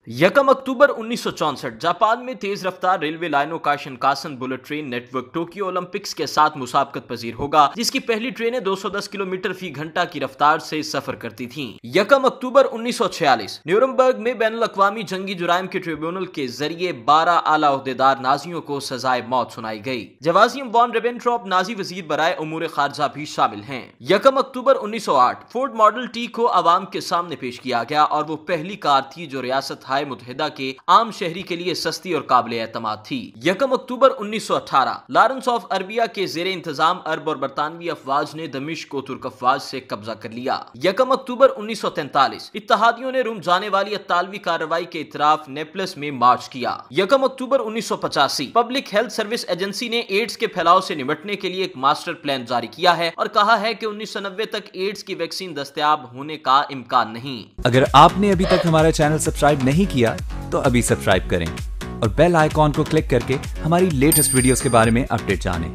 यकम अक्टूबर 1964 जापान में तेज रफ्तार रेलवे लाइनों का Shinkansen bullet train network Tokyo Olympics के साथ मुसाबकत पजीर होगा, जिसकी पहली ट्रेनें 210 किलोमीटर फी घंटा की रफ्तार से सफर करती थीं। यकम अक्टूबर 1946 न्यूरमबर्ग में बैनुल अक़वामी जंगी जुराइम के ट्रिब्यूनल के जरिए 12 आला ओहदेदार नाजियों को सजाए मौत सुनाई गई। जवाजिम वॉन रिबेनट्रॉप नाजी वजीर बराए उमूर खारजा भी शामिल हैं। यकम अक्टूबर 1908 फोर्ड मॉडल टी को अवाम के सामने पेश किया गया और वो पहली कार थी जो रियासत मुत्तहिदा के आम शहरी के लिए सस्ती और काबिल एतमाद थी। यकम अक्टूबर 1918 लॉरेंस ऑफ अरबिया के जेरे इंतजाम अरब और बरतानवी अफवाज ने दमिश्क को तुर्क अफवाज से कब्जा कर लिया। यकम अक्टूबर 1943 इत्तहादियों ने रोम जाने वाली अतालवी कार्रवाई के इतराफ नेपलस में मार्च किया। यकम अक्टूबर 1985 पब्लिक हेल्थ सर्विस एजेंसी ने एड्स के फैलाव से निपटने के लिए एक मास्टर प्लान जारी किया है और कहा है कि 1990 तक एड्स की वैक्सीन दस्तयाब होने का इम्कान नहीं। अगर आपने अभी तक हमारा चैनल सब्सक्राइब नहीं किया तो अभी सब्सक्राइब करें और बेल आइकॉन को क्लिक करके हमारी लेटेस्ट वीडियोस के बारे में अपडेट जानें।